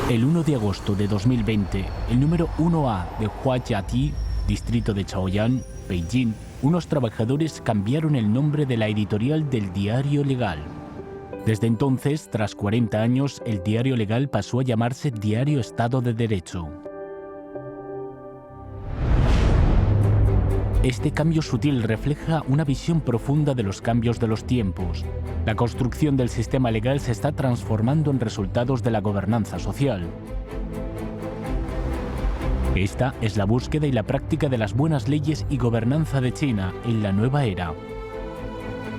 El 1 de agosto de 2020, el número 1A de Huajiati, distrito de Chaoyang, Beijing, unos trabajadores cambiaron el nombre de la editorial del Diario Legal. Desde entonces, tras 40 años, el Diario Legal pasó a llamarse Diario Estado de Derecho. Este cambio sutil refleja una visión profunda de los cambios de los tiempos. La construcción del sistema legal se está transformando en resultados de la gobernanza social. Esta es la búsqueda y la práctica de las buenas leyes y gobernanza de China en la nueva era,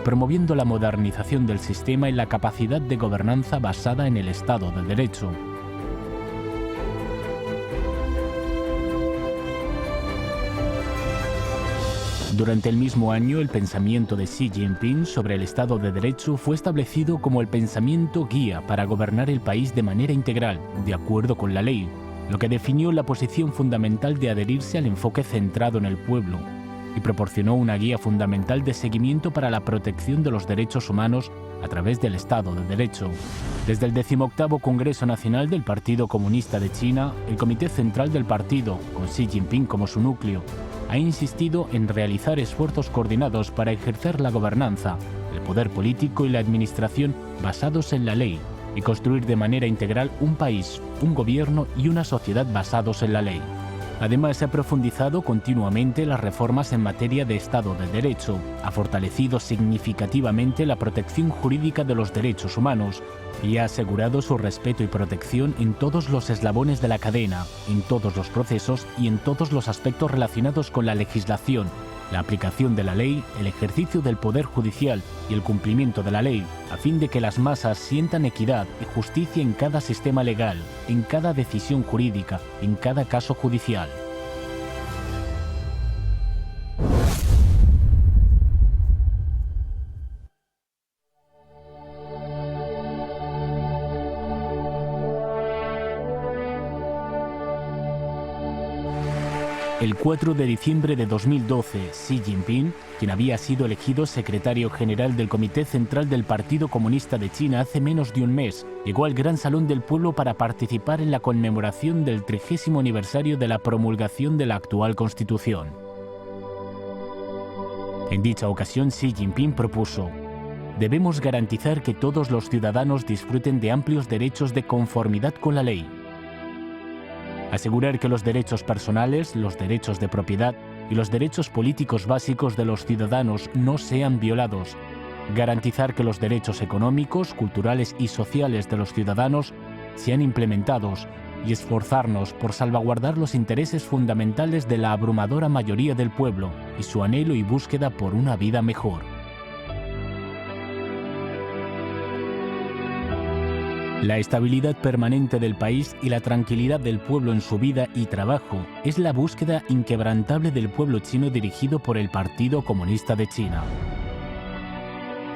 promoviendo la modernización del sistema y la capacidad de gobernanza basada en el Estado de Derecho. Durante el mismo año, el pensamiento de Xi Jinping sobre el Estado de Derecho fue establecido como el pensamiento guía para gobernar el país de manera integral, de acuerdo con la ley, lo que definió la posición fundamental de adherirse al enfoque centrado en el pueblo y proporcionó una guía fundamental de seguimiento para la protección de los derechos humanos a través del Estado de Derecho. Desde el 18º Congreso Nacional del Partido Comunista de China, el Comité Central del Partido, con Xi Jinping como su núcleo, ha insistido en realizar esfuerzos coordinados para ejercer la gobernanza, el poder político y la administración basados en la ley y construir de manera integral un país, un gobierno y una sociedad basados en la ley. Además, se ha profundizado continuamente las reformas en materia de Estado de Derecho, ha fortalecido significativamente la protección jurídica de los derechos humanos y ha asegurado su respeto y protección en todos los eslabones de la cadena, en todos los procesos y en todos los aspectos relacionados con la legislación, la aplicación de la ley, el ejercicio del poder judicial y el cumplimiento de la ley, a fin de que las masas sientan equidad y justicia en cada sistema legal, en cada decisión jurídica, en cada caso judicial. El 4 de diciembre de 2012, Xi Jinping, quien había sido elegido secretario general del Comité Central del Partido Comunista de China hace menos de un mes, llegó al Gran Salón del Pueblo para participar en la conmemoración del 30º aniversario de la promulgación de la actual Constitución. En dicha ocasión, Xi Jinping propuso: debemos garantizar que todos los ciudadanos disfruten de amplios derechos de conformidad con la ley. Asegurar que los derechos personales, los derechos de propiedad y los derechos políticos básicos de los ciudadanos no sean violados. Garantizar que los derechos económicos, culturales y sociales de los ciudadanos sean implementados y esforzarnos por salvaguardar los intereses fundamentales de la abrumadora mayoría del pueblo y su anhelo y búsqueda por una vida mejor. La estabilidad permanente del país y la tranquilidad del pueblo en su vida y trabajo es la búsqueda inquebrantable del pueblo chino dirigido por el Partido Comunista de China.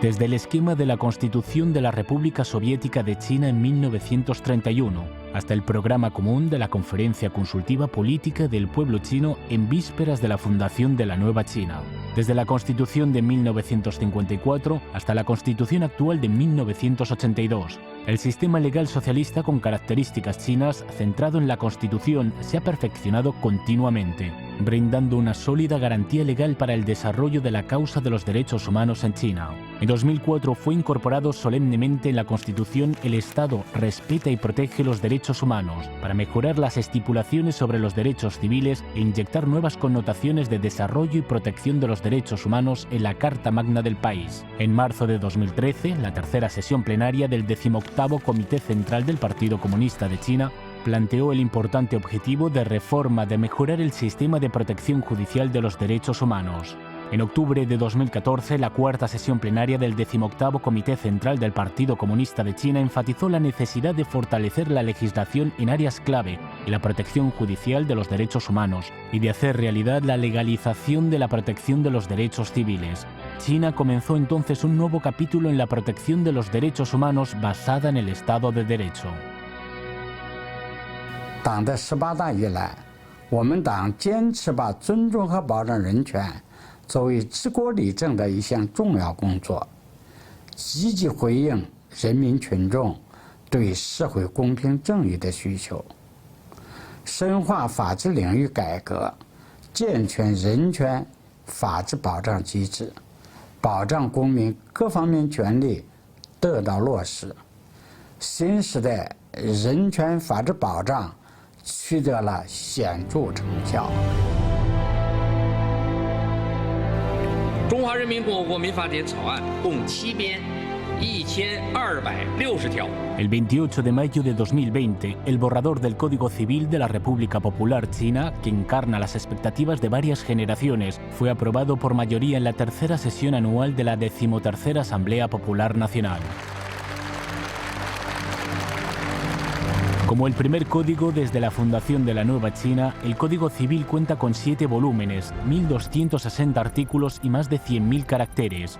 Desde el esquema de la Constitución de la República Soviética de China en 1931 hasta el programa común de la Conferencia Consultiva Política del Pueblo Chino en vísperas de la fundación de la Nueva China. Desde la Constitución de 1954 hasta la Constitución actual de 1982, el sistema legal socialista con características chinas centrado en la Constitución se ha perfeccionado continuamente, brindando una sólida garantía legal para el desarrollo de la causa de los derechos humanos en China. En 2004 fue incorporado solemnemente en la Constitución: el Estado respeta y protege los derechos humanos, para mejorar las estipulaciones sobre los derechos civiles e inyectar nuevas connotaciones de desarrollo y protección de los derechos humanos en la Carta Magna del país. En marzo de 2013, la tercera sesión plenaria del 18º Comité Central del Partido Comunista de China planteó el importante objetivo de reforma de mejorar el sistema de protección judicial de los derechos humanos. En octubre de 2014, la cuarta sesión plenaria del 18º Comité Central del Partido Comunista de China enfatizó la necesidad de fortalecer la legislación en áreas clave y la protección judicial de los derechos humanos y de hacer realidad la legalización de la protección de los derechos civiles. China comenzó entonces un nuevo capítulo en la protección de los derechos humanos basada en el Estado de Derecho. 党的18大以来，我们党坚持把尊重和保障人权作为治国理政的一项重要工作，积极回应人民群众对社会公平正义的需求，深化法治领域改革，健全人权法治保障机制，保障公民各方面权利得到落实。新时代人权法治保障取得了显著成效。中华人民共和国民法典草案共7编，1260条。El 28 de mayo de 2020, el borrador del Código Civil de la República Popular China, que encarna las expectativas de varias generaciones, fue aprobado por mayoría en la tercera sesión anual de la 13ª Asamblea Popular Nacional. Como el primer código desde la fundación de la Nueva China, el Código Civil cuenta con 7 volúmenes, 1.260 artículos y más de 100.000 caracteres.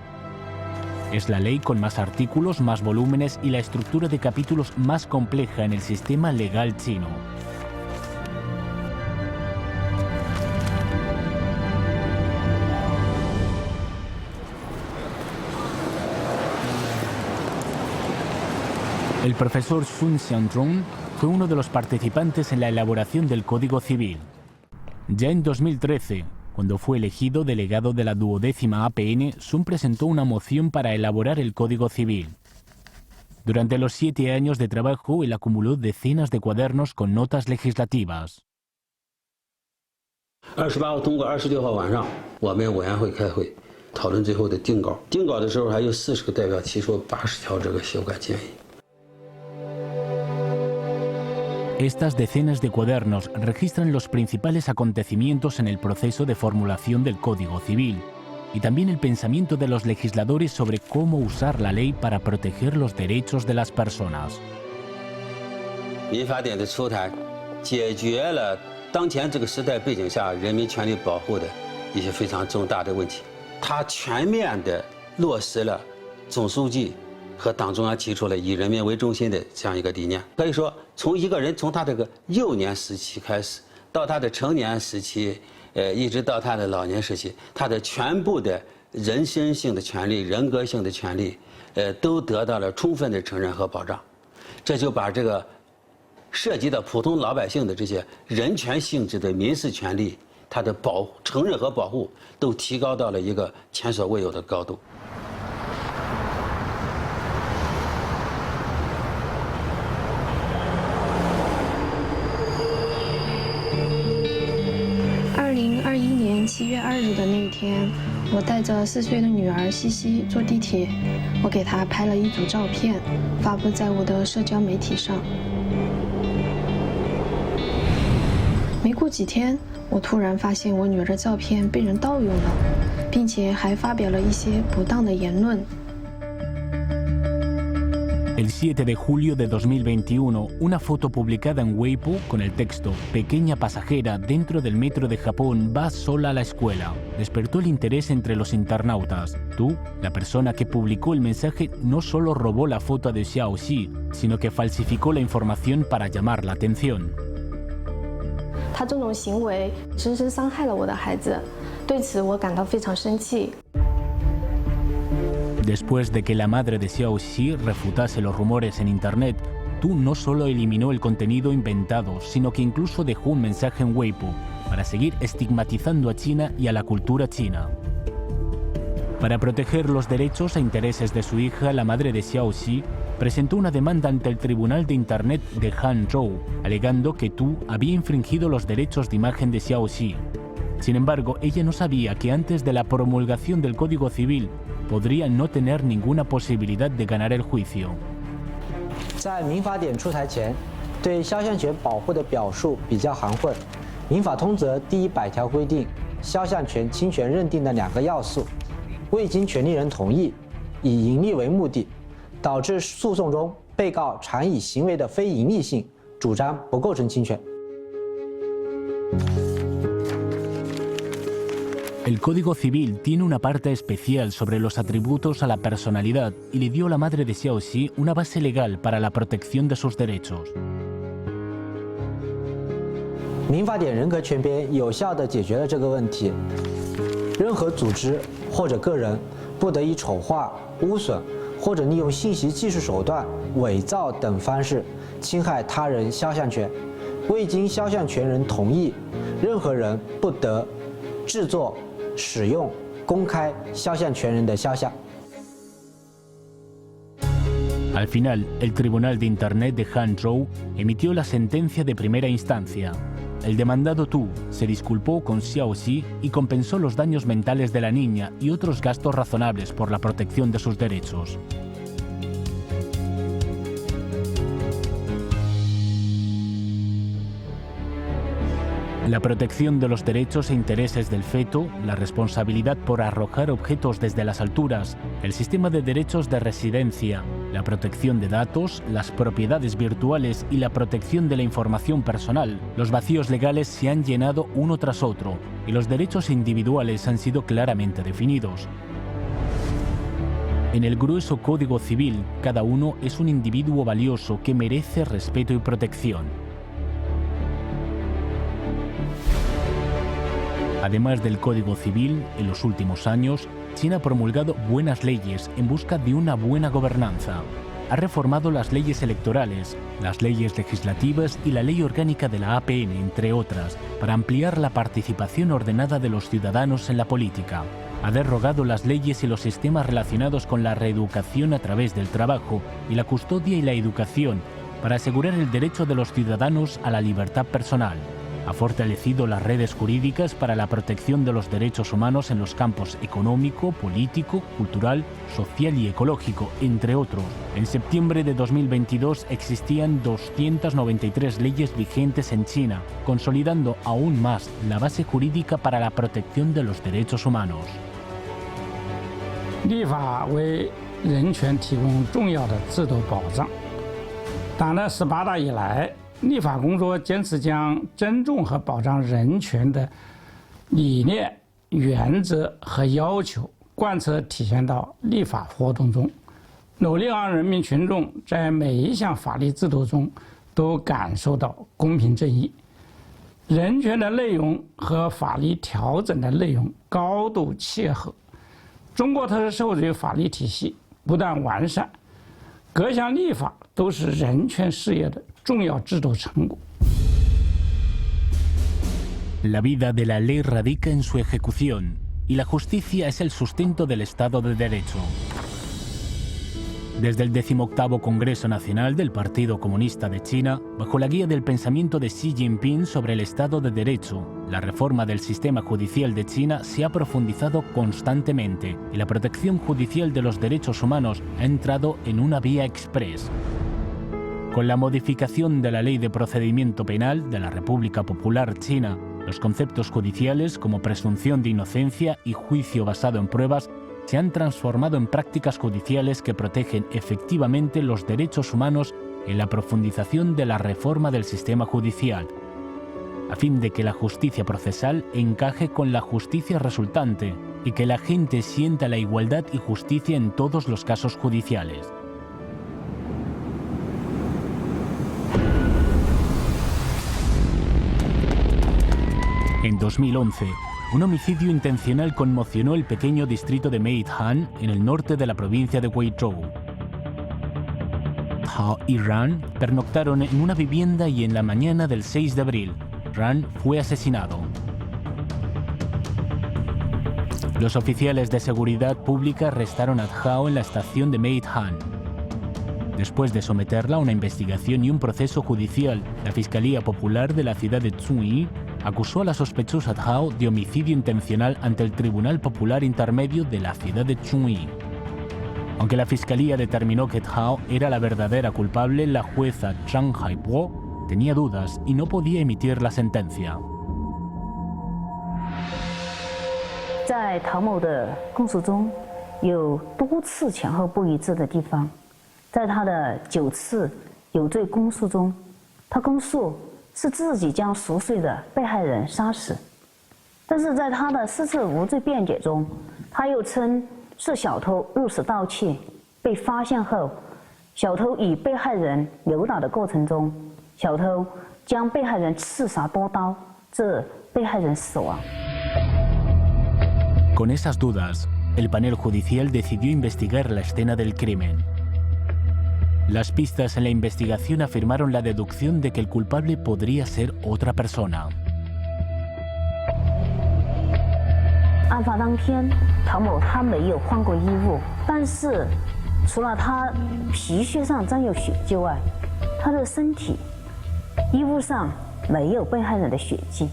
Es la ley con más artículos, más volúmenes y la estructura de capítulos más compleja en el sistema legal chino. El profesor Sun Xiangzhong fue uno de los participantes en la elaboración del Código Civil. Ya en 2013, cuando fue elegido delegado de la 12ª APN, Sun presentó una moción para elaborar el Código Civil. Durante los 7 años de trabajo, él acumuló decenas de cuadernos con notas legislativas. 28号通过，26号晚上，我们委员会开会讨论最后的定稿。定稿的时候，还有40个代表提出80条这个修改建议。 Estas decenas de cuadernos registran los principales acontecimientos en el proceso de formulación del Código Civil y también el pensamiento de los legisladores sobre cómo usar la ley para proteger los derechos de las personas. 民法典的出台，解决了当前这个时代背景下人民权利保护的一些非常重大的问题。它全面地落实了总书记 和党中央提出了以人民为中心的这样一个理念，可以说，从一个人从他这个幼年时期开始，到他的成年时期，一直到他的老年时期，他的全部的人身性的权利、人格性的权利，都得到了充分的承认和保障。这就把这个涉及到普通老百姓的这些人权性质的民事权利，它的承认和保护都提高到了一个前所未有的高度。 2021年7月2日的那一天，我带着4岁的女儿西西坐地铁，我给她拍了一组照片，发布在我的社交媒体上。没过几天，我突然发现我女儿的照片被人盗用了，并且还发表了一些不当的言论。 El 7 de julio de 2021, una foto publicada en Weibo con el texto «Pequeña pasajera dentro del metro de Japón va sola a la escuela» despertó el interés entre los internautas. Tú, la persona que publicó el mensaje, no solo robó la foto de Xiao Xi, sino que falsificó la información para llamar la atención. 他这种行为深深伤害了我的孩子，对此我感到非常生气。 Después de que la madre de Xiao Xi refutase los rumores en Internet, Tu no solo eliminó el contenido inventado, sino que incluso dejó un mensaje en Weibo para seguir estigmatizando a China y a la cultura china. Para proteger los derechos e intereses de su hija, la madre de Xiao Xi presentó una demanda ante el Tribunal de Internet de Hangzhou, alegando que Tu había infringido los derechos de imagen de Xiao Xi. Sin embargo, ella no sabía que antes de la promulgación del Código Civil, podría no tener ninguna posibilidad de ganar el juicio. 在民法典出台前，对肖像权保护的表述比较含混。民法通则第100条规定，肖像权侵权认定的2个要素，未经权利人同意，以盈利为目的，导致诉讼中被告常以行为的非盈利性主张不构成侵权。 El Código Civil tiene una parte especial sobre los atributos a la personalidad y le dio a la madre de Xiao Xi una base legal para la protección de sus derechos. 民法典人格权编有效地解决了这个问题。任何组织或者个人不得以丑化、污损或者利用信息技术手段伪造等方式侵害他人肖像权，未经肖像权人同意，任何人不得制作、使用、公开肖像权人的肖像。 Al final, el Tribunal de Internet de Hangzhou emitió la sentencia de primera instancia. El demandado Tu se disculpó con Xiaoxi y compensó los daños mentales de la niña y otros gastos razonables por la protección de sus derechos. La protección de los derechos e intereses del feto, la responsabilidad por arrojar objetos desde las alturas, el sistema de derechos de residencia, la protección de datos, las propiedades virtuales y la protección de la información personal, los vacíos legales se han llenado uno tras otro y los derechos individuales han sido claramente definidos. En el grueso Código Civil, cada uno es un individuo valioso que merece respeto y protección. Además del Código Civil, en los últimos años, China ha promulgado buenas leyes en busca de una buena gobernanza. Ha reformado las leyes electorales, las leyes legislativas y la ley orgánica de la APN, entre otras, para ampliar la participación ordenada de los ciudadanos en la política. Ha derogado las leyes y los sistemas relacionados con la reeducación a través del trabajo y la custodia y la educación para asegurar el derecho de los ciudadanos a la libertad personal. Ha fortalecido las redes jurídicas para la protección de los derechos humanos en los campos económico, político, cultural, social y ecológico, entre otros. En septiembre de 2022 existían 293 leyes vigentes en China, consolidando aún más la base jurídica para la protección de los derechos humanos. 立法为人权提供重要的制度保障。党的18大以来，立法工作坚持将尊重和保障人权的理念、原则和要求贯彻体现到立法活动中，努力让人民群众在每一项法律制度中都感受到公平正义。人权的内容和法律调整的内容高度契合。中国特色社会主义法律体系不断完善，各项立法都是人权事业的重要制度成果。 La vida de la ley radica en su ejecución, y la justicia es el sustento del Estado de Derecho. Desde el 18º Congreso Nacional del Partido Comunista de China, bajo la guía del pensamiento de Xi Jinping sobre el Estado de Derecho, la reforma del sistema judicial de China se ha profundizado constantemente y la protección judicial de los derechos humanos ha entrado en una vía express. Con la modificación de la Ley de Procedimiento Penal de la República Popular China, los conceptos judiciales como presunción de inocencia y juicio basado en pruebas se han transformado en prácticas judiciales que protegen efectivamente los derechos humanos en la profundización de la reforma del sistema judicial, a fin de que la justicia procesal encaje con la justicia resultante y que la gente sienta la igualdad y justicia en todos los casos judiciales. En 2011, un homicidio intencional conmocionó el pequeño distrito de Meidhan, en el norte de la provincia de Guizhou. Hao y Ran pernoctaron en una vivienda y en la mañana del 6 de abril, Ran fue asesinado. Los oficiales de seguridad pública arrestaron a Hao en la estación de Meidhan. Después de someterla a una investigación y un proceso judicial, la Fiscalía Popular de la ciudad de Zhuyi acusó a la sospechosa Hao de homicidio intencional ante el Tribunal Popular Intermedio de la ciudad de Zhuyi. Aunque la Fiscalía determinó que Hao era la verdadera culpable, la jueza Zhang Haibo tenía dudas y no podía emitir la sentencia. 在陶某的供述中，有多次前后不一致的地方。在他的9次有罪供述中，他供述是自己将熟睡的被害人杀死，但是在他的4次无罪辩解中，他又称是小偷入室盗窃，被发现后，小偷以被害人扭打的过程中，小偷将被害人刺杀多刀，致被害人死亡。 Con esas dudas, el panel judicial decidió investigar la escena del crimen. Las pistas en la investigación afirmaron la deducción de que el culpable podría ser otra persona. 案发当天，唐某他没有换过衣物，但是除了他皮靴上沾有血迹外，他的身体、衣物上没有被害人的血迹，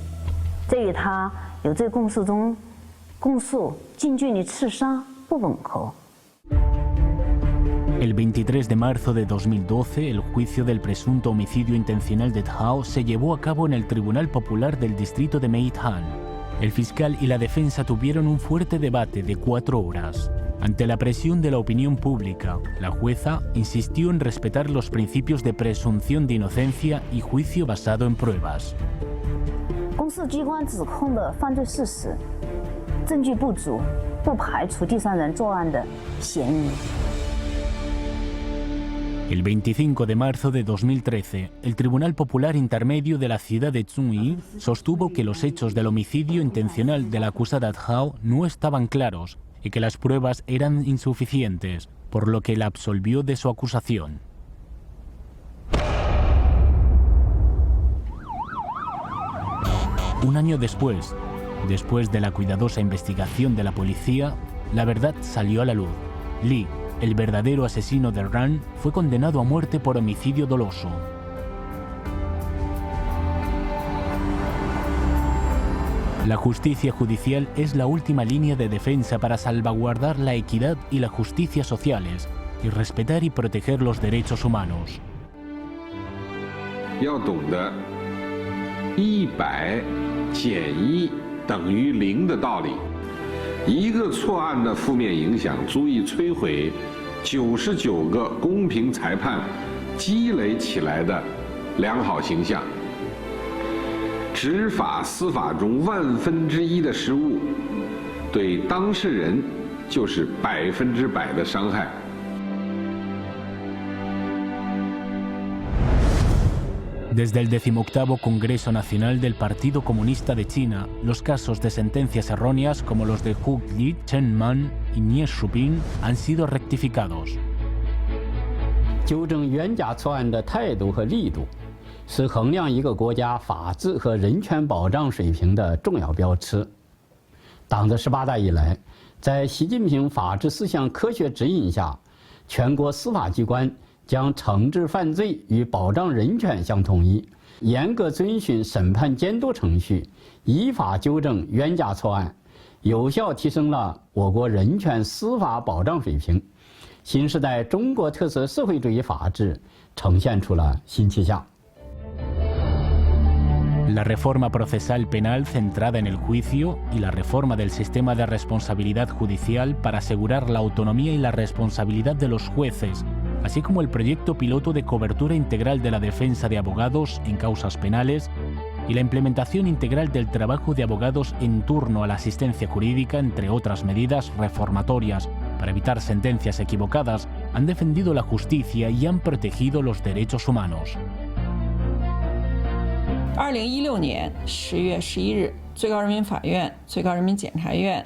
这与他有罪供述中供述近距离刺杀不吻合。 El 23 de marzo de 2012, el juicio del presunto homicidio intencional de Thao se llevó a cabo en el Tribunal Popular del Distrito de Mae Than. El fiscal y la defensa tuvieron un fuerte debate de 4 horas. Ante la presión de la opinión pública, la jueza insistió en respetar los principios de presunción de inocencia y juicio basado en pruebas. 公诉机关指控的犯罪事实，证据不足，不排除第三人作案的嫌疑。 El 25 de marzo de 2013, el Tribunal Popular Intermedio de la ciudad de Zhongyi sostuvo que los hechos del homicidio intencional de la acusada Thao no estaban claros y que las pruebas eran insuficientes, por lo que la absolvió de su acusación. Un año después de la cuidadosa investigación de la policía, la verdad salió a la luz. Li, el verdadero asesino de Ran, fue condenado a muerte por homicidio doloso. La justicia judicial es la última línea de defensa para salvaguardar la equidad y la justicia sociales y respetar y proteger los derechos humanos. 要懂得100减1等于0的道理。 一个错案的负面影响足以摧毁99个公平裁判积累起来的良好形象。执法司法中1/1000的失误，对当事人就是100%的伤害。 Desde el 18º Congreso Nacional del Partido Comunista de China, los casos de sentencias erróneas como los de Hu Li, Chen Man y Nie Shuping han sido rectificados. 纠正冤假错案的态度和力度，是衡量一个国家法治和人权保障水平的重要标尺。党的18大以来，在习近平法治思想科学指引下，全国司法机关 将惩治犯罪与保障人权相统一，严格遵循审判监督程序，依法纠正冤假错案，有效提升了我国人权司法保障水平。新时代中国特色社会主义法治呈现出了新气象。 La reforma procesal penal centrada en el juicio y la reforma del sistema de responsabilidad judicial para asegurar la autonomía y la responsabilidad de los jueces, así como el proyecto piloto de cobertura integral de la defensa de abogados en causas penales y la implementación integral del trabajo de abogados en turno a la asistencia jurídica, entre otras medidas reformatorias para evitar sentencias equivocadas, han defendido la justicia y han protegido los derechos humanos. 2016年10月11日，最高人民法院、最高人民检察院、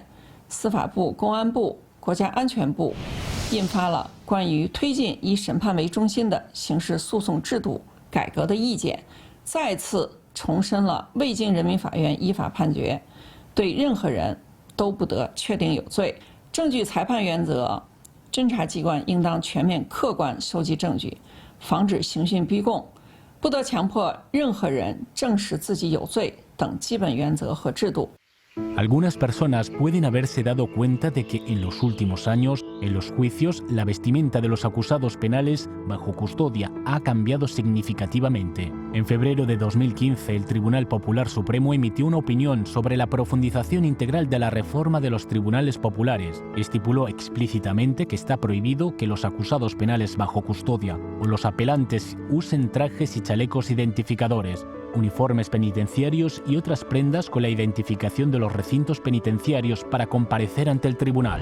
司法部、公安部、国家安全部印发了关于推进以审判为中心的刑事诉讼制度改革的意见，再次重申了未经人民法院依法判决，对任何人都不得确定有罪。证据裁判原则，侦查机关应当全面客观收集证据，防止刑讯逼供，不得强迫任何人证实自己有罪等基本原则和制度。 Algunas personas pueden haberse dado cuenta de que en los últimos años, en los juicios, la vestimenta de los acusados penales bajo custodia ha cambiado significativamente. En febrero de 2015, el Tribunal Popular Supremo emitió una opinión sobre la profundización integral de la reforma de los tribunales populares. Estipuló explícitamente que está prohibido que los acusados penales bajo custodia o los apelantes usen trajes y chalecos identificadores, uniformes penitenciarios y otras prendas con la identificación de los recintos penitenciarios para comparecer ante el tribunal.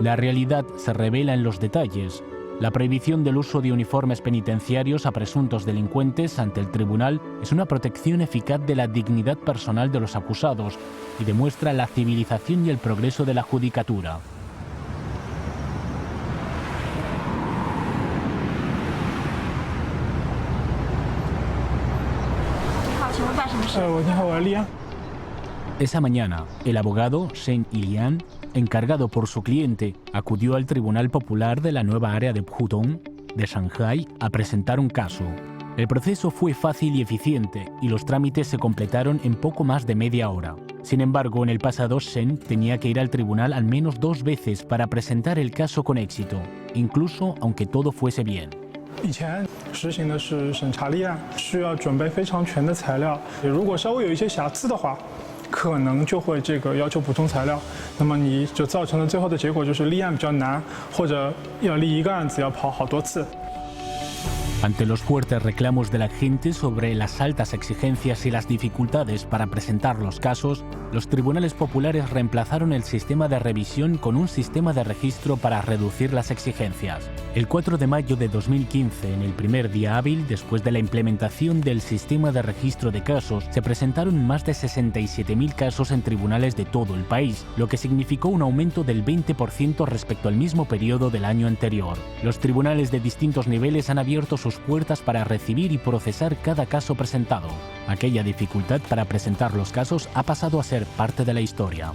La realidad se revela en los detalles. La prohibición del uso de uniformes penitenciarios a presuntos delincuentes ante el tribunal es una protección eficaz de la dignidad personal de los acusados y demuestra la civilización y el progreso de la judicatura. Esa mañana, el abogado Shen Yilian, encargado por su cliente, acudió al Tribunal Popular de la nueva área de Pudong, de Shanghái, a presentar un caso. El proceso fue fácil y eficiente, y los trámites se completaron en poco más de media hora. Sin embargo, en el pasado, Shen tenía que ir al tribunal al menos 2 veces para presentar el caso con éxito, incluso aunque todo fuese bien. 以前实行的是审查立案，需要准备非常全的材料，如果稍微有一些瑕疵的话，可能就会要求补充材料，那么你就造成了最后的结果就是立案比较难，或者要立一个案子要跑好多次。 Ante los fuertes reclamos de la gente sobre las altas exigencias y las dificultades para presentar los casos, los tribunales populares reemplazaron el sistema de revisión con un sistema de registro para reducir las exigencias. El 4 de mayo de 2015, en el primer día hábil después de la implementación del sistema de registro de casos, se presentaron más de 67.000 casos en tribunales de todo el país, lo que significó un aumento del 20% respecto al mismo periodo del año anterior. Los tribunales de distintos niveles han abierto sus puertas para recibir y procesar cada caso presentado. Aquella dificultad para presentar los casos ha pasado a ser parte de la historia.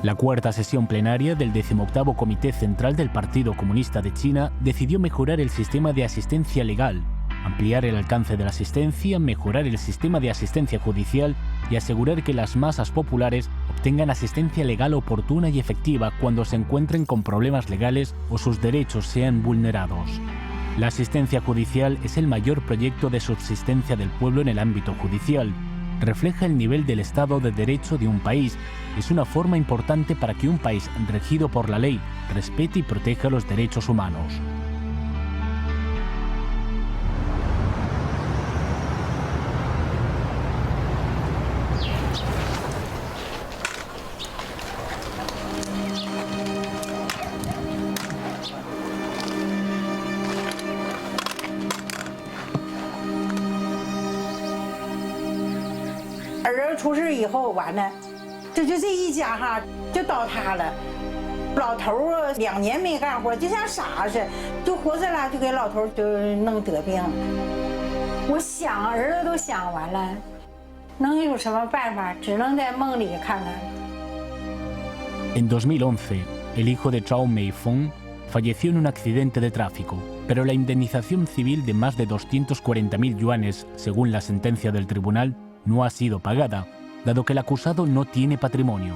La cuarta sesión plenaria del 18º Comité Central del Partido Comunista de China decidió mejorar el sistema de asistencia legal, ampliar el alcance de la asistencia, mejorar el sistema de asistencia judicial y asegurar que las masas populares obtengan asistencia legal oportuna y efectiva cuando se encuentren con problemas legales o sus derechos sean vulnerados. La asistencia judicial es el mayor proyecto de subsistencia del pueblo en el ámbito judicial. Refleja el nivel del Estado de Derecho de un país. Es una forma importante para que un país regido por la ley respete y proteja los derechos humanos. En 2011, el hijo de Zhao Meifeng falleció en un accidente de tráfico, pero la indemnización civil de más de 240.000 yuanes, según la sentencia del tribunal, no ha sido pagada, dado que el acusado no tiene patrimonio.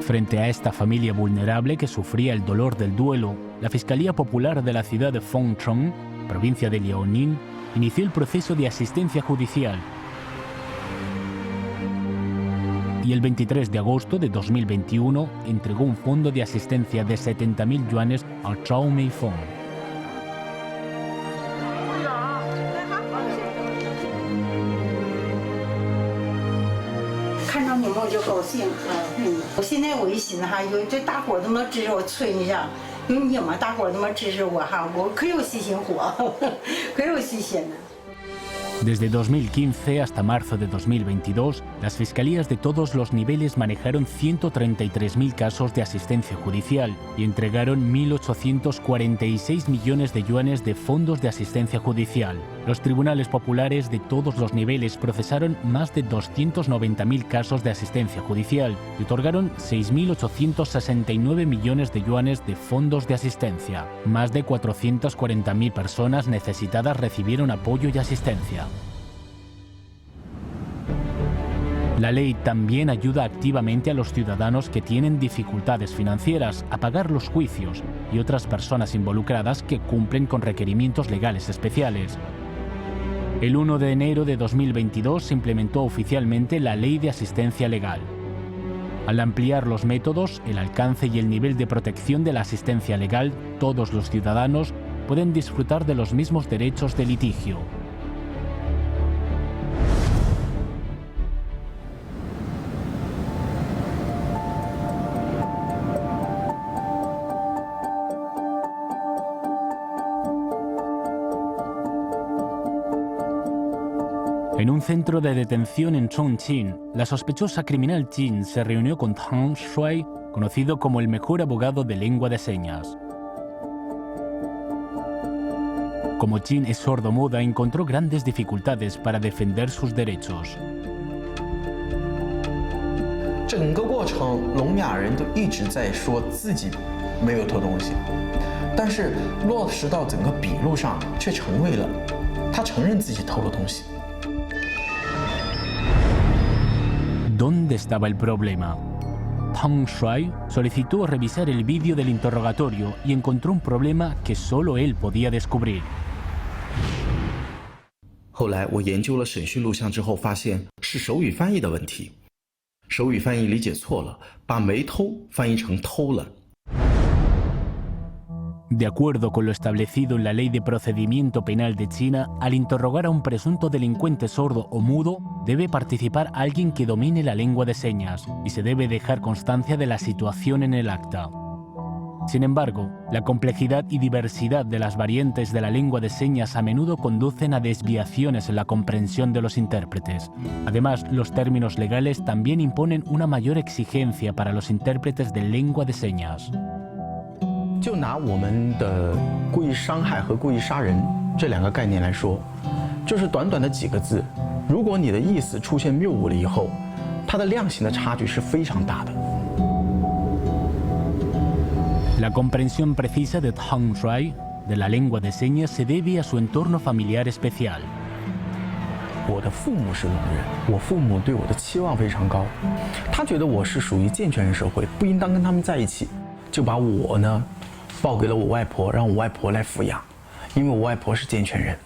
Frente a esta familia vulnerable que sufría el dolor del duelo, la Fiscalía Popular de la ciudad de Fengcheng, provincia de Liaoning, inició el proceso de asistencia judicial. Y el 23 de agosto de 2021 entregó un fondo de asistencia de 70.000 yuanes a Zhao Meifeng. Desde 2015 hasta marzo de 2022, las fiscalías de todos los niveles manejaron 133.000 casos de asistencia judicial y entregaron 1.846 millones de yuanes de fondos de asistencia judicial. Los tribunales populares de todos los niveles procesaron más de 290.000 casos de asistencia judicial y otorgaron 6.869 millones de yuanes de fondos de asistencia. Más de 440.000 personas necesitadas recibieron apoyo y asistencia. La ley también ayuda activamente a los ciudadanos que tienen dificultades financieras a pagar los juicios y otras personas involucradas que cumplen con requerimientos legales especiales. El 1 de enero de 2022 se implementó oficialmente la Ley de Asistencia Legal. Al ampliar los métodos, el alcance y el nivel de protección de la asistencia legal, todos los ciudadanos pueden disfrutar de los mismos derechos de litigio. En un centro de detención en Chongqing, la sospechosa criminal Jin se reunió con Tang Shuai, conocido como el mejor abogado de lengua de señas. Como Jin es sordomuda, encontró grandes dificultades para defender sus derechos. 整个过程，聋哑人都一直在说自己没有偷东西，但是落实到整个笔录上，却成为了他承认自己偷了东西。 ¿Dónde estaba el problema? Tang Shuai solicitó revisar el vídeo del interrogatorio y encontró un problema que solo él podía descubrir. 后来我研究了审讯录像之后，发现是手语翻译的问题。手语翻译理解错了，把没偷翻译成偷了。 De acuerdo con lo establecido en la Ley de Procedimiento Penal de China, al interrogar a un presunto delincuente sordo o mudo, debe participar alguien que domine la lengua de señas y se debe dejar constancia de la situación en el acta. Sin embargo, la complejidad y diversidad de las variantes de la lengua de señas a menudo conducen a desviaciones en la comprensión de los intérpretes. Además, los términos legales también imponen una mayor exigencia para los intérpretes de lengua de señas. 就拿我们的故意伤害和故意杀人这两个概念来说，就是短短的几个字，如果你的意思出现谬误了以后，它的量刑的差距是非常大的。 La comprensión precisa de Tang Shuai de la lengua de señas se debe a su entorno familiar especial. 我的父母是聋人，我父母对我的期望非常高，他觉得我是属于健全人社会，不应当跟他们在一起，就把我呢报给了我外婆，让我外婆来抚养，因为我外婆是健全人。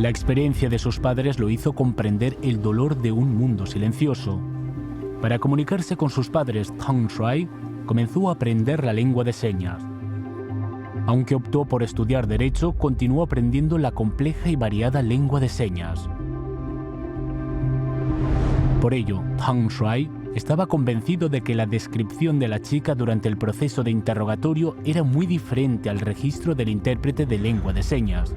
La experiencia de sus padres lo hizo comprender el dolor de un mundo silencioso. Para comunicarse con sus padres, Tang Shuai comenzó a aprender la lengua de señas. Aunque optó por estudiar Derecho, continuó aprendiendo la compleja y variada lengua de señas. Por ello, Tang Shuai estaba convencido de que la descripción de la chica durante el proceso de interrogatorio era muy diferente al registro del intérprete de lengua de señas.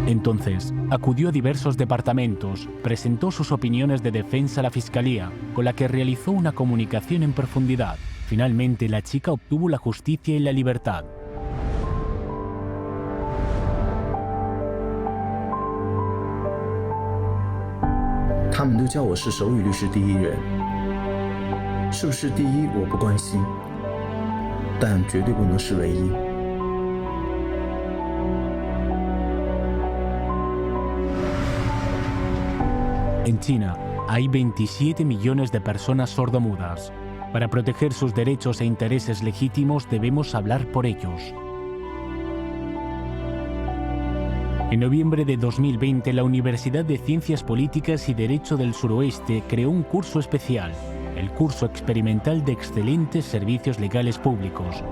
Entonces, acudió a diversos departamentos, presentó sus opiniones de defensa a la Fiscalía, con la que realizó una comunicación en profundidad. Finalmente, la chica obtuvo la justicia y la libertad. 他们都叫我是手语律师第一人，是不是第一我不关心，但绝对不能是唯一。 En China, hay 27 millones de personas sordomudas. Para proteger sus derechos e intereses legítimos debemos hablar por ellos. En noviembre de 2020, la Universidad de Ciencias Políticas y Derecho del Suroeste creó un curso especial, el Curso Experimental de Excelentes Servicios Legales Públicos.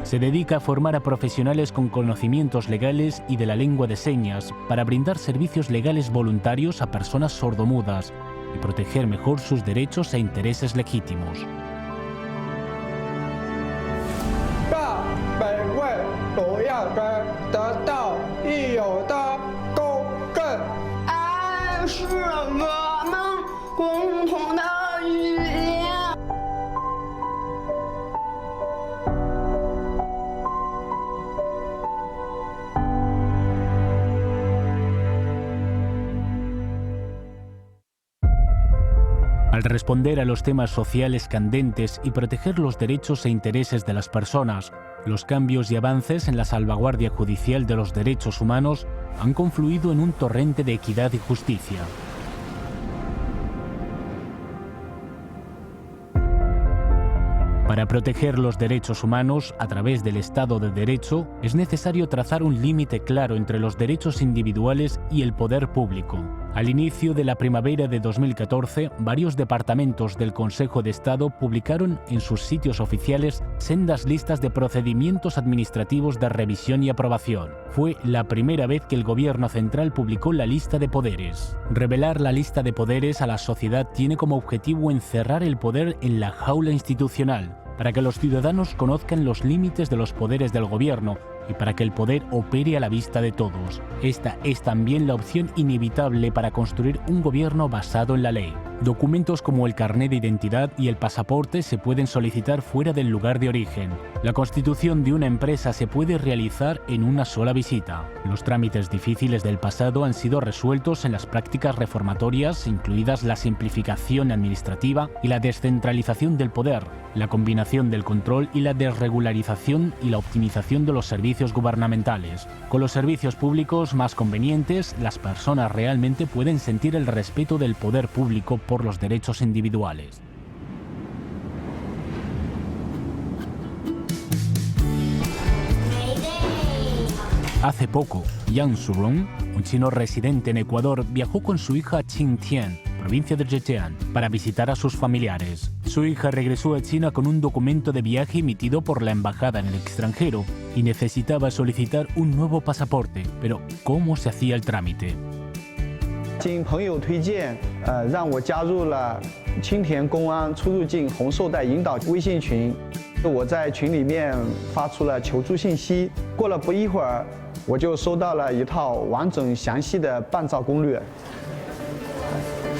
Se dedica a formar a profesionales con conocimientos legales y de la lengua de señas para brindar servicios legales voluntarios a personas sordomudas y proteger mejor sus derechos e intereses legítimos. 让每位聋哑人得到应有的公正。爱是我们共同的语言。 Al responder a los temas sociales candentes y proteger los derechos e intereses de las personas, los cambios y avances en la salvaguardia judicial de los derechos humanos han confluido en un torrente de equidad y justicia. Para proteger los derechos humanos a través del Estado de Derecho, es necesario trazar un límite claro entre los derechos individuales y el poder público. Al inicio de la primavera de 2014, varios departamentos del Consejo de Estado publicaron en sus sitios oficiales sendas listas de procedimientos administrativos de revisión y aprobación. Fue la primera vez que el Gobierno central publicó la lista de poderes. Revelar la lista de poderes a la sociedad tiene como objetivo encerrar el poder en la jaula institucional, para que los ciudadanos conozcan los límites de los poderes del Gobierno y para que el poder opere a la vista de todos. Esta es también la opción inevitable para construir un gobierno basado en la ley. Documentos como el carnet de identidad y el pasaporte se pueden solicitar fuera del lugar de origen. La constitución de una empresa se puede realizar en una sola visita. Los trámites difíciles del pasado han sido resueltos en las prácticas reformatorias, incluidas la simplificación administrativa y la descentralización del poder, la combinación del control y la desregularización y la optimización de los servicios gubernamentales. Con los servicios públicos más convenientes, las personas realmente pueden sentir el respeto del poder público por los derechos individuales. Hace poco, Yang Shurong, un chino residente en Ecuador, viajó con su hija a Qingtian, provincia de Zhejiang, para visitar a sus familiares. Su hija regresó a China con un documento de viaje emitido por la embajada en el extranjero y necesitaba solicitar un nuevo pasaporte. Pero, ¿cómo se hacía el trámite? 经朋友推荐，让我加入了青田公安出入境红绶带引导微信群。我在群里面发出了求助信息，过了不一会儿，我就收到了一套完整详细的办照攻略。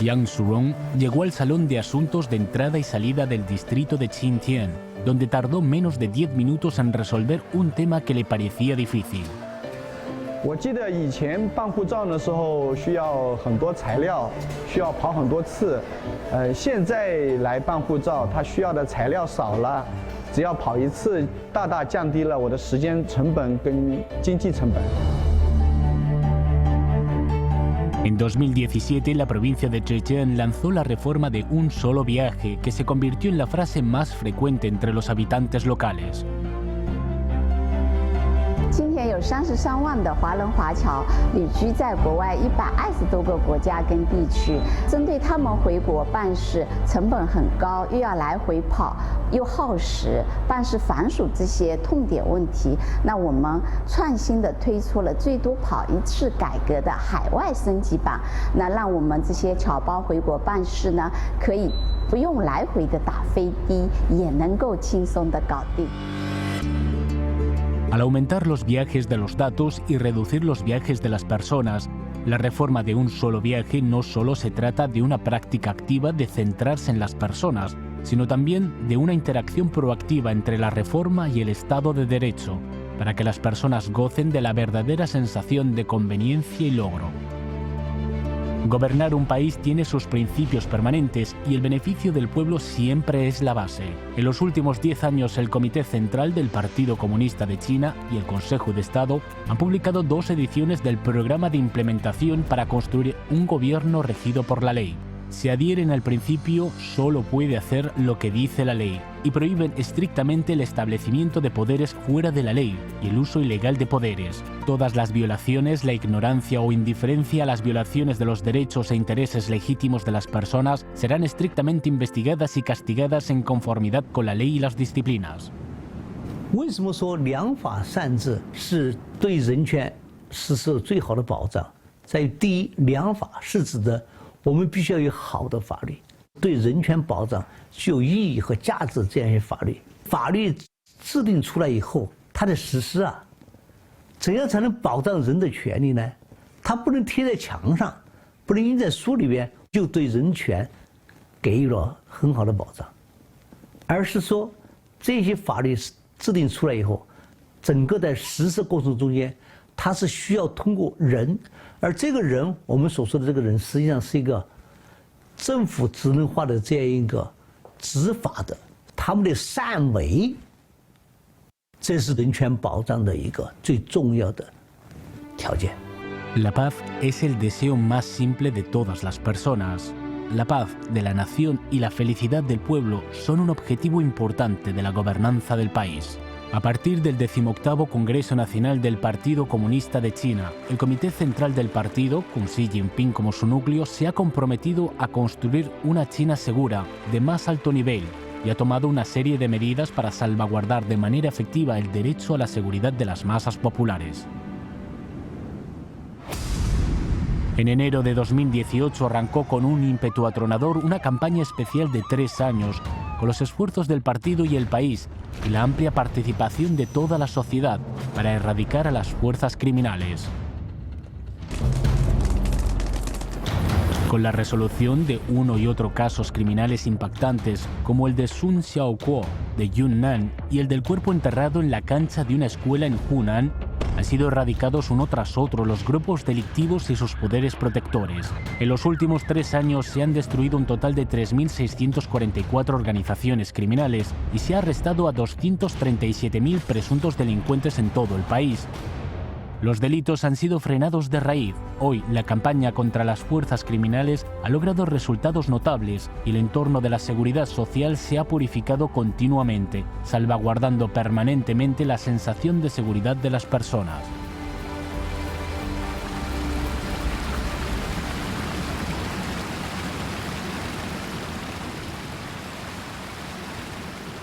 Yang Shurong llegó al salón de asuntos de entrada y salida del distrito de Qingtian, donde tardó menos de 10 minutos en resolver un tema que le parecía difícil. 我记得以前办护照的时候需要很多材料，需要跑很多次。现在来办护照，它需要的材料少了，只要跑一次，大大降低了我的时间成本跟经济成本。 En 2017, la provincia de Zhejiang lanzó la reforma de un solo viaje, que se convirtió en la frase más frecuente entre los habitantes locales. 今天有33万的华人华侨旅居在国外120多个国家跟地区，针对他们回国办事成本很高，又要来回跑，又耗时，办事繁琐这些痛点问题，那我们创新的推出了最多跑一次改革的海外升级版，那让我们这些侨胞回国办事呢，可以不用来回的打飞的，也能够轻松的搞定。 Al aumentar los viajes de los datos y reducir los viajes de las personas, la reforma de un solo viaje no solo se trata de una práctica activa de centrarse en las personas, sino también de una interacción proactiva entre la reforma y el Estado de Derecho, para que las personas gocen de la verdadera sensación de conveniencia y logro. Gobernar un país tiene sus principios permanentes y el beneficio del pueblo siempre es la base. En los últimos 10 años, el Comité Central del Partido Comunista de China y el Consejo de Estado han publicado 2 ediciones del programa de implementación para construir un gobierno regido por la ley. Se adhieren al principio solo puede hacer lo que dice la ley y prohíben estrictamente el establecimiento de poderes fuera de la ley y el uso ilegal de poderes. Todas las violaciones, la ignorancia o indiferencia a las violaciones de los derechos e intereses legítimos de las personas serán estrictamente investigadas y castigadas en conformidad con la ley y las disciplinas. 为什么说良法善治是对人权实施最好的保障？在于第一，良法是指的 我们必须要有好的法律，对人权保障具有意义和价值这样一些法律。法律制定出来以后，它的实施啊，怎样才能保障人的权利呢？它不能贴在墙上，不能印在书里边，就对人权给予了很好的保障，而是说这些法律制定出来以后，整个在实施过程中间，它是需要通过人。 而这个人，我们所说的这个人，实际上是一个政府职能化的这样一个执法的，他们的善为，这是人权保障的一个最重要的条件。 La paz es el deseo más simple de todas las personas. la paz de la nación y la felicidad del pueblo son un objetivo importante de la gobernanza del país. A partir del 18º Congreso Nacional del Partido Comunista de China, el Comité Central del partido, con Xi Jinping como su núcleo, se ha comprometido a construir una China segura, de más alto nivel, y ha tomado una serie de medidas para salvaguardar de manera efectiva el derecho a la seguridad de las masas populares. En enero de 2018 arrancó con un ímpetu atronador una campaña especial de 3 años, con los esfuerzos del partido y el país, y la amplia participación de toda la sociedad para erradicar a las fuerzas criminales. Con la resolución de uno y otro casos criminales impactantes, como el de Sun Xiaokuo de Yunnan y el del cuerpo enterrado en la cancha de una escuela en Hunan, han sido erradicados uno tras otro los grupos delictivos y sus poderes protectores. En los últimos 3 años se han destruido un total de 3.644 organizaciones criminales y se ha arrestado a 237.000 presuntos delincuentes en todo el país. Los delitos han sido frenados de raíz. Hoy, la campaña contra las fuerzas criminales ha logrado resultados notables y el entorno de la seguridad social se ha purificado continuamente, salvaguardando permanentemente la sensación de seguridad de las personas.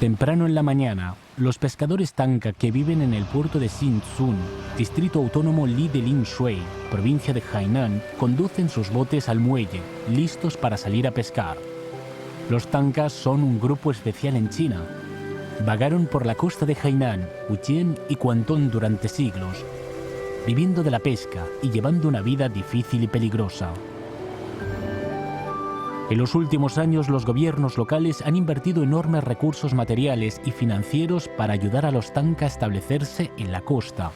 Temprano en la mañana, los pescadores Tanka que viven en el puerto de Xinzhou, distrito autónomo Li de Linshui, provincia de Hainan, conducen sus botes al muelle, listos para salir a pescar. Los Tankas son un grupo especial en China. Vagaron por la costa de Hainan, Fujian y Guangdong durante siglos, viviendo de la pesca y llevando una vida difícil y peligrosa. En los últimos años, los gobiernos locales han invertido enormes recursos materiales y financieros para ayudar a los Tanka a establecerse en la costa.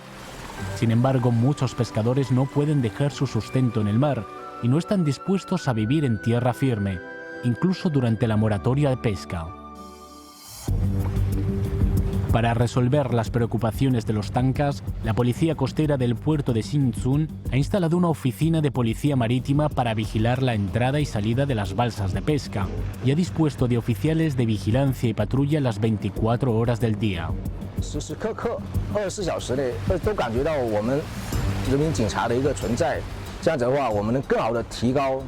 Sin embargo, muchos pescadores no pueden dejar su sustento en el mar y no están dispuestos a vivir en tierra firme, incluso durante la moratoria de pesca. Para resolver las preocupaciones de los Tankas, la policía costera del puerto de Xinzhou ha instalado una oficina de policía marítima para vigilar la entrada y salida de las balsas de pesca y ha dispuesto de oficiales de vigilancia y patrulla las 24 horas del día. 时时刻刻24小时内都感觉到我们人民警察的一个存在，这样子的话，我们能更好的提高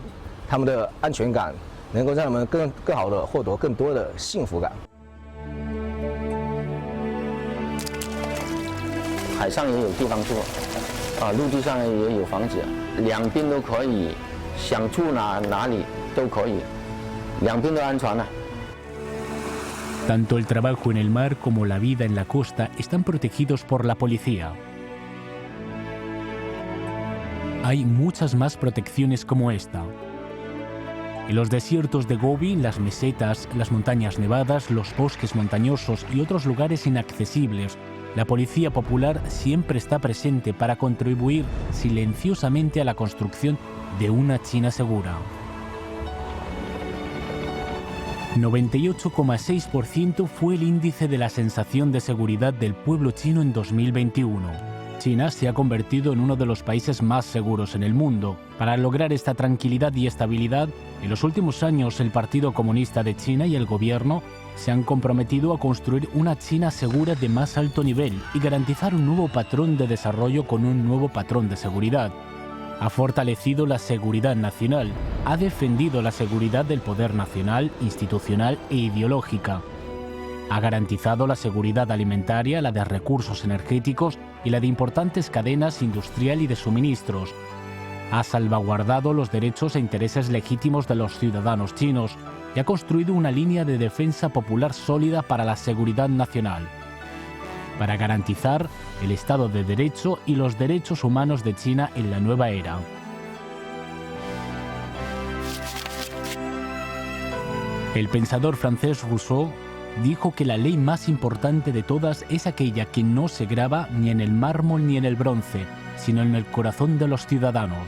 他们的安全感，能够让他们更好的获得更多的幸福感。 海上也有地方住，陆地上也有房子，两边都可以，想住哪里都可以，两边都安全了。 Tanto el trabajo en el mar como la vida en la costa están protegidos por la policía. Hay muchas más protecciones como esta. En los desiertos de Gobi, las mesetas, las montañas nevadas, los bosques montañosos y otros lugares inaccesibles, la policía popular siempre está presente para contribuir silenciosamente a la construcción de una China segura. 98,6% fue el índice de la sensación de seguridad del pueblo chino en 2021. China se ha convertido en uno de los países más seguros en el mundo. Para lograr esta tranquilidad y estabilidad, en los últimos años el Partido Comunista de China y el gobierno se han comprometido a construir una China segura de más alto nivel y garantizar un nuevo patrón de desarrollo con un nuevo patrón de seguridad. Ha fortalecido la seguridad nacional, ha defendido la seguridad del poder nacional, institucional e ideológica. Ha garantizado la seguridad alimentaria, la de recursos energéticos y la de importantes cadenas industrial y de suministros. Ha salvaguardado los derechos e intereses legítimos de los ciudadanos chinos y ha construido una línea de defensa popular sólida para la seguridad nacional, para garantizar el Estado de Derecho y los derechos humanos de China en la nueva era. El pensador francés Rousseau dijo que la ley más importante de todas es aquella que no se graba ni en el mármol ni en el bronce, sino en el corazón de los ciudadanos.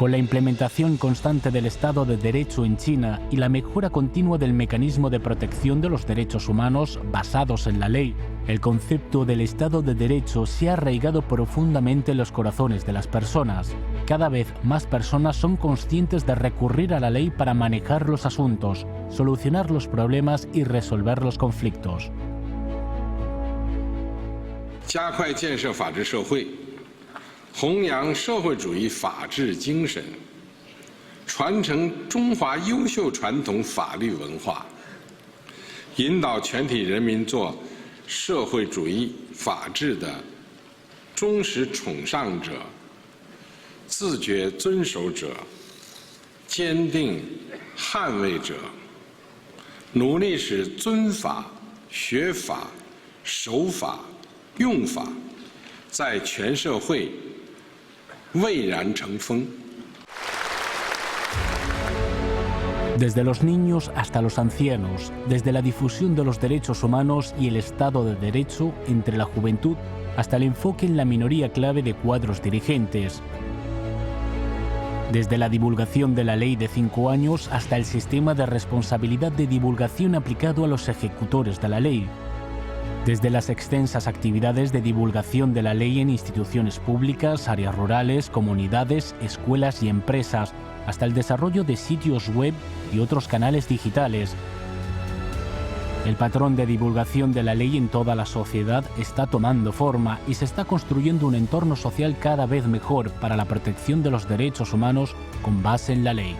Con la implementación constante del Estado de Derecho en China y la mejora continua del mecanismo de protección de los derechos humanos basados en la ley, el concepto del Estado de Derecho se ha arraigado profundamente en los corazones de las personas. Cada vez más personas son conscientes de recurrir a la ley para manejar los asuntos, solucionar los problemas y resolver los conflictos. 加快建设法治社会，弘扬社会主义法治精神，传承中华优秀传统法律文化，引导全体人民做社会主义法治的忠实崇尚者、自觉遵守者、坚定捍卫者，努力使尊法、学法、守法、用法在全社会蔚然成风。 Desde los niños hasta los ancianos, desde la difusión de los derechos humanos y el Estado de Derecho entre la juventud hasta el enfoque en la minoría clave de cuadros dirigentes. Desde la divulgación de la ley de 5 años hasta el sistema de responsabilidad de divulgación aplicado a los ejecutores de la ley. Desde las extensas actividades de divulgación de la ley en instituciones públicas, áreas rurales, comunidades, escuelas y empresas, hasta el desarrollo de sitios web y otros canales digitales. El patrón de divulgación de la ley en toda la sociedad está tomando forma y se está construyendo un entorno social cada vez mejor para la protección de los derechos humanos con base en la ley.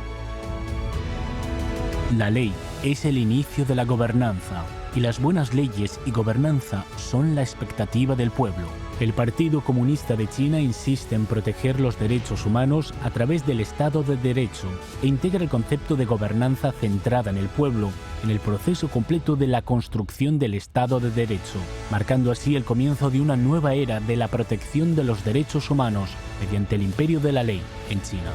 La ley es el inicio de la gobernanza, y las buenas leyes y gobernanza son la expectativa del pueblo. El Partido Comunista de China insiste en proteger los derechos humanos a través del Estado de Derecho e integra el concepto de gobernanza centrada en el pueblo, en el proceso completo de la construcción del Estado de Derecho, marcando así el comienzo de una nueva era de la protección de los derechos humanos mediante el imperio de la ley en China.